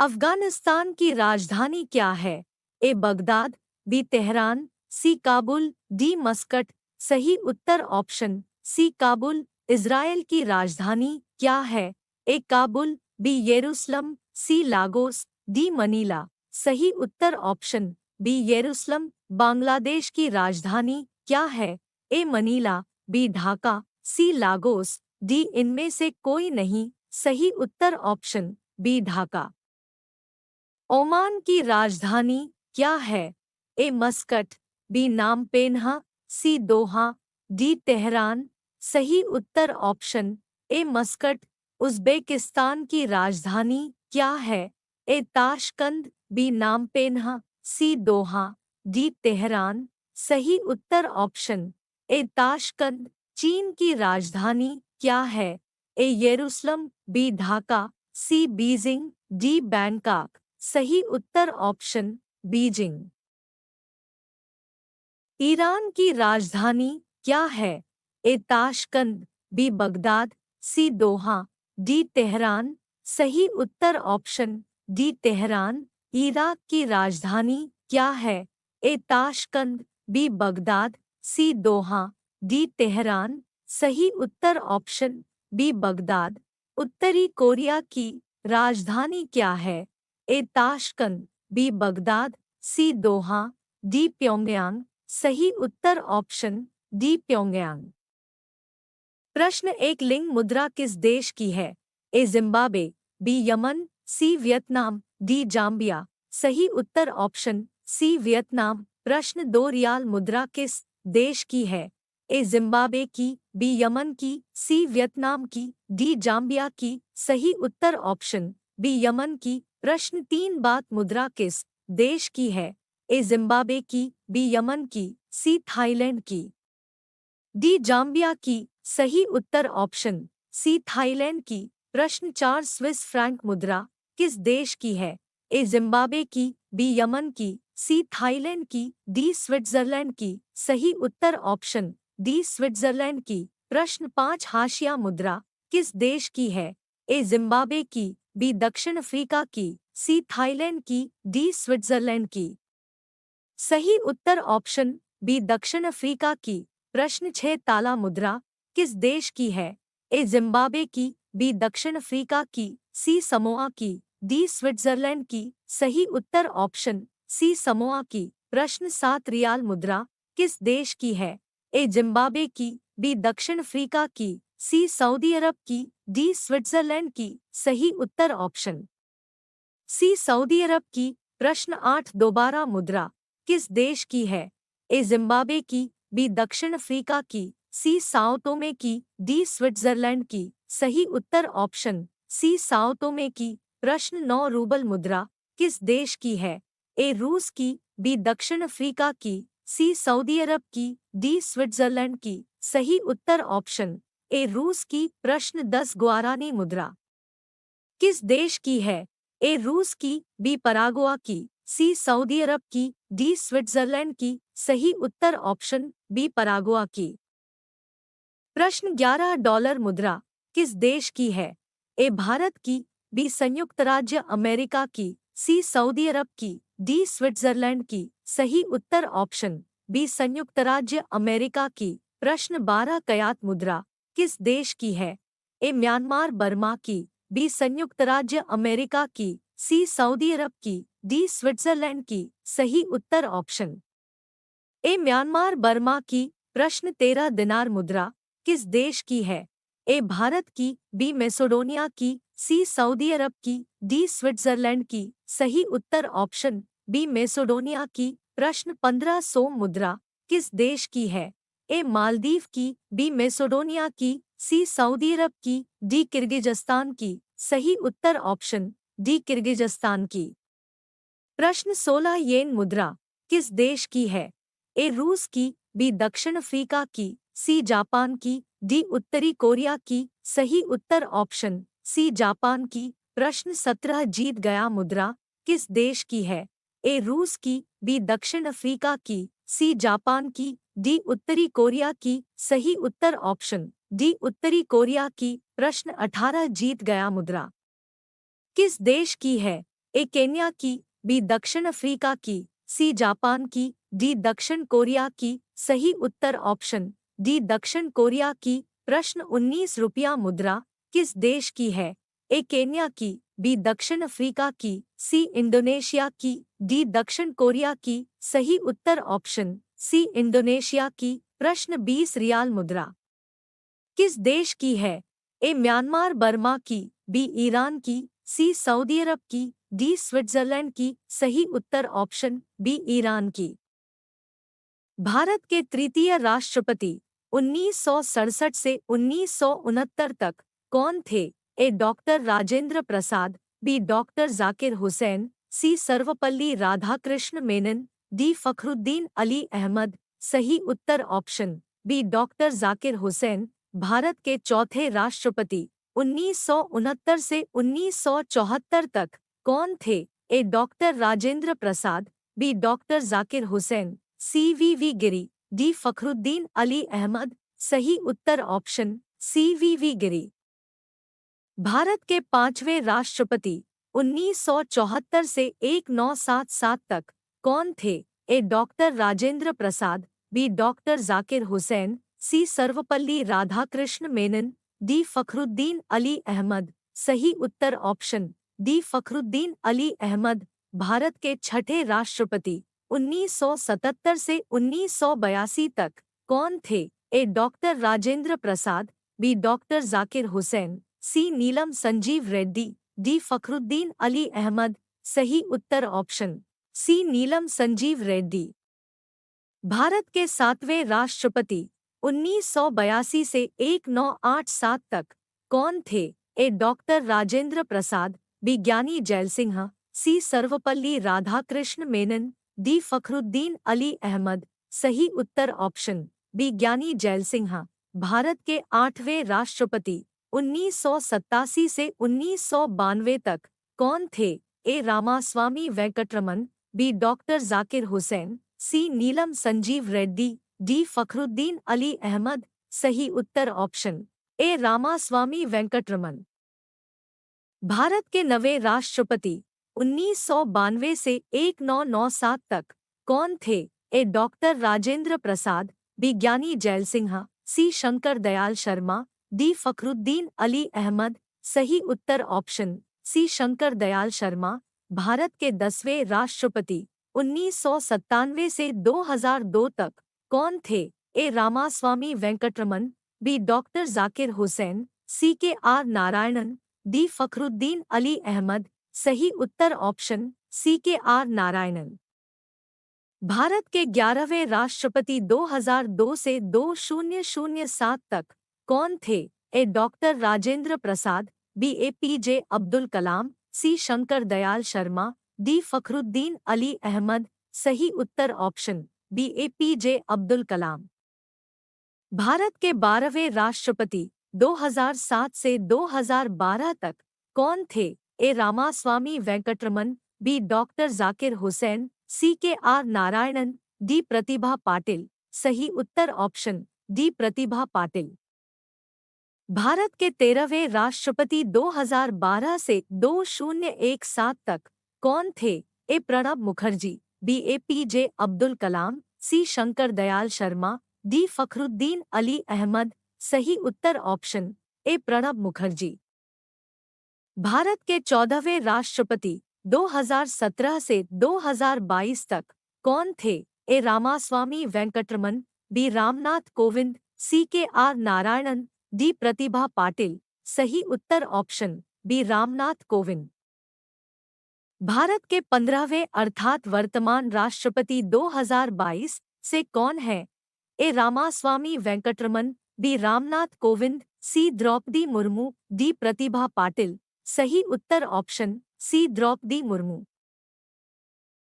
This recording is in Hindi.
अफगानिस्तान की राजधानी क्या है? ए बगदाद, बी तेहरान, सी काबुल, डी मस्कट। सही उत्तर ऑप्शन सी काबुल। इज़राइल की राजधानी क्या है? ए काबुल, बी यरूशलेम, सी लागोस, डी मनीला। सही उत्तर ऑप्शन बी यरूशलेम। बांग्लादेश की राजधानी क्या है? ए मनीला, बी ढाका, सी लागोस, डी इनमें से कोई नहीं। सही उत्तर ऑप्शन बी ढाका। ओमान की राजधानी क्या है? ए मस्कट, बी नामपेन्हा, सी दोहा, डी तेहरान। सही उत्तर ऑप्शन ए मस्कट। उज़्बेकिस्तान की राजधानी क्या है? ए ताशकंद, बी नामपेन्हा, सी दोहा, डी तेहरान। सही उत्तर ऑप्शन ए ताशकंद। चीन की राजधानी क्या है? ए यरूशलेम, बी ढाका, सी बीजिंग, डी बैंकॉक। सही उत्तर ऑप्शन बीजिंग। ईरान की राजधानी क्या है? ए ताशकंद, बी बगदाद, सी दोहा, डी तेहरान। सही उत्तर ऑप्शन डी तेहरान। इराक की राजधानी क्या है? ए ताशकंद, बी बगदाद, सी दोहा, डी तेहरान। सही उत्तर ऑप्शन बी बगदाद। उत्तरी कोरिया की राजधानी क्या है? ए ताशकंद, बी बगदाद, सी दोहा, डी प्योंगयांग। सही उत्तर ऑप्शन डी प्योंगयांग। प्रश्न एक लिंग मुद्रा किस देश की है? A Zimbabwe, B Yemen, C Vietnam, D Zambia. सही उत्तर ऑप्शन सी वियतनाम। प्रश्न दो रियाल मुद्रा किस देश की है? ए जिम्बाब्वे की, बी यमन की, सी वियतनाम की, डी जाम्बिया की। सही उत्तर ऑप्शन बी यमन की। प्रश्न तीन बात मुद्रा किस देश की है? ए जिम्बाब्वे की, बी यमन की, सी थाईलैंड की, डी जाम्बिया की। सही उत्तर ऑप्शन सी थाईलैंड की। प्रश्न चार स्विस फ्रैंक मुद्रा किस देश की है? ए जिम्बाब्वे की, बी यमन की, सी थाईलैंड की, डी स्विट्जरलैंड की। सही उत्तर ऑप्शन डी स्विट्जरलैंड की। प्रश्न पाँच हाशिया मुद्रा किस देश की है? ए जिम्बाब्वे की, बी दक्षिण अफ्रीका की, सी थाईलैंड की, डी स्विट्जरलैंड की। सही उत्तर ऑप्शन बी दक्षिण अफ्रीका की। प्रश्न छह ताला मुद्रा किस देश की है? ए जिम्बाब्वे की, बी दक्षिण अफ्रीका की, सी समोआ की, डी स्विट्जरलैंड की। सही उत्तर ऑप्शन सी समोआ की। प्रश्न सात रियाल मुद्रा किस देश की है? ए जिम्बाब्वे की, बी दक्षिण अफ्रीका की, सी सऊदी अरब की, डी स्विट्जरलैंड की। सही उत्तर ऑप्शन सी सऊदी अरब की। प्रश्न आठ दोबारा मुद्रा किस देश की है? ए जिम्बाब्वे की, बी दक्षिण अफ्रीका की, सी साओ टोमे की, डी स्विट्जरलैंड की। सही उत्तर ऑप्शन सी साओ टोमे की। प्रश्न नौ रूबल मुद्रा किस देश की है? ए रूस की, बी दक्षिण अफ्रीका की, सी सऊदी अरब की, डी स्विट्जरलैंड की। सही उत्तर ऑप्शन ए रूस की। प्रश्न दस गुआरानी मुद्रा किस देश की है? ए रूस की, बी पराग्वा की, सी सऊदी अरब की, डी स्विट्जरलैंड की। सही उत्तर ऑप्शन बी पराग्वा की। प्रश्न 11 डॉलर मुद्रा किस देश की है? ए भारत की, बी संयुक्त राज्य अमेरिका की, सी सऊदी अरब की, डी स्विट्जरलैंड की। सही उत्तर ऑप्शन बी संयुक्त राज्य अमेरिका की। प्रश्न 12 कयात मुद्रा किस देश की है? ए म्यांमार बर्मा की, बी संयुक्त राज्य अमेरिका की, सी सऊदी अरब की, डी स्विट्जरलैंड की। सही उत्तर ऑप्शन ए म्यांमार बर्मा की। प्रश्न 13 दिनार मुद्रा किस देश की है? ए भारत की, बी मैसेडोनिया की, सी सऊदी अरब की, डी स्विट्जरलैंड की। सही उत्तर ऑप्शन बी मैसेडोनिया की। प्रश्न 15 सोम मुद्रा किस देश की है? ए मालदीव की, बी मैसेडोनिया की, सी सऊदी अरब की, डी किर्गिज़स्तान की। सही उत्तर ऑप्शन डी किर्गिज़स्तान की। प्रश्न 16 येन मुद्रा किस देश की है? ए रूस की, बी दक्षिण अफ्रीका की, सी जापान की, डी उत्तरी कोरिया की। सही उत्तर ऑप्शन सी जापान की। प्रश्न 17 जीत गया मुद्रा किस देश की है? ए रूस की, बी दक्षिण अफ्रीका की, सी जापान की, डी उत्तरी कोरिया की। सही उत्तर ऑप्शन डी उत्तरी कोरिया की। प्रश्न 18 जीत गया मुद्रा किस देश की है? ए केन्या की, बी दक्षिण अफ्रीका की, सी जापान की, डी दक्षिण कोरिया की। सही उत्तर ऑप्शन डी दक्षिण कोरिया की। प्रश्न 19 रुपया मुद्रा किस देश की है? ए केन्या की, बी दक्षिण अफ्रीका की, सी इंडोनेशिया की, डी दक्षिण कोरिया की। सही उत्तर ऑप्शन सी इंडोनेशिया की। प्रश्न 20 रियाल मुद्रा किस देश की है? ए म्यांमार बर्मा की, बी ईरान की, सी सऊदी अरब की, डी स्विट्जरलैंड की। सही उत्तर ऑप्शन बी ईरान की। भारत के तृतीय राष्ट्रपति 1967 से 1969 तक कौन थे? A doctor Rajendra Prasad, B doctor Zakir Hussain, C Sarvepalli Radhakrishna Menon, D Fakhruddin Ali Ahmed. सही उत्तर option B doctor Zakir Hussain. Bharat के चौथे राष्ट्रपति 1969 से 1974 तक कौन थे? A doctor Rajendra Prasad, B doctor Zakir Hussain, C Giri, D Fakhruddin Ali Ahmed. सही उत्तर ऑप्शन सी गिरी। भारत के पांचवें राष्ट्रपति 1974 से 1977 तक कौन थे? A doctor Rajendra Prasad, B doctor Zakir Hussain, C Sarvepalli Radhakrishna Menon, D Fakhruddin Ali Ahmed. सही उत्तर ऑप्शन डी फखरुद्दीन अली अहमद। भारत के छठे राष्ट्रपति 1977 से 1982 तक कौन थे? A doctor Rajendra Prasad, B doctor Zakir Hussain, C Neelam Sanjeev Reddy, D Fakhruddin Ali Ahmed. सही उत्तर ऑप्शन सी नीलम संजीव रेड्डी। भारत के सातवें राष्ट्रपति 1982 से 1987 तक कौन थे? A doctor Rajendra Prasad, B ज्ञानी जैल सिंह, सी सर्वपल्ली राधाकृष्ण मेनन, डी फखरुद्दीन अली अहमद। सही उत्तर ऑप्शन बी ज्ञानी जैल सिंह। भारत के आठवें राष्ट्रपति 1987 से 1992 तक कौन थे? ए रामास्वामी वेंकटरमन, बी डॉक्टर जाकिर हुसैन, सी नीलम संजीव रेड्डी, डी फखरुद्दीन अली अहमद। सही उत्तर ऑप्शन ए रामास्वामी वेंकटरमन। भारत के नवे राष्ट्रपति 1992 से 1997 तक कौन थे? A doctor Rajendra Prasad, B ज्ञानी जैल सिंह, सी शंकर दयाल शर्मा, डी फखरुद्दीन अली अहमद। सही उत्तर ऑप्शन सी शंकर दयाल शर्मा। भारत के 10वें राष्ट्रपति 1997 से 2002 तक कौन थे? ए रामास्वामी वेंकटरमन, बी डॉक्टर जाकिर हुसैन, सी के आर नारायणन, डी फखरुद्दीन अली अहमद। सही उत्तर ऑप्शन सी के आर नारायणन। भारत के 11वें राष्ट्रपति 2002 से 2007 तक कौन थे? A doctor Rajendra Prasad, B APJ Abdul Kalam, C Shankar Dayal Sharma, D Fakhruddin Ali Ahmed. सही उत्तर option B APJ Abdul Kalam. Bharat के 12वें राष्ट्रपति 2007 से 2012 तक कौन थे? ए रामास्वामी वेंकटरमन, बी डॉक्टर जाकिर हुसैन, सी के आर नारायणन, डी प्रतिभा पाटिल। सही उत्तर ऑप्शन डी प्रतिभा पाटिल। भारत के 13वें राष्ट्रपति 2012 से 2017 तक कौन थे? ए प्रणब मुखर्जी, बी एपीजे अब्दुल कलाम, सी शंकर दयाल शर्मा, डी फखरुद्दीन अली अहमद। सही उत्तर ऑप्शन ए प्रणब मुखर्जी। भारत के 14वें राष्ट्रपति 2017 से 2022 तक कौन थे? ए रामास्वामी वेंकटरमन, बी रामनाथ कोविंद, सी के आर नारायणन, डी प्रतिभा पाटिल। सही उत्तर ऑप्शन बी रामनाथ कोविंद। भारत के 15वें अर्थात वर्तमान राष्ट्रपति 2022 से कौन है? ए रामास्वामी वेंकटरमन, बी रामनाथ कोविंद, सी द्रौपदी मुर्मू, डी प्रतिभा पाटिल। सही उत्तर ऑप्शन सी द्रौपदी मुर्मू।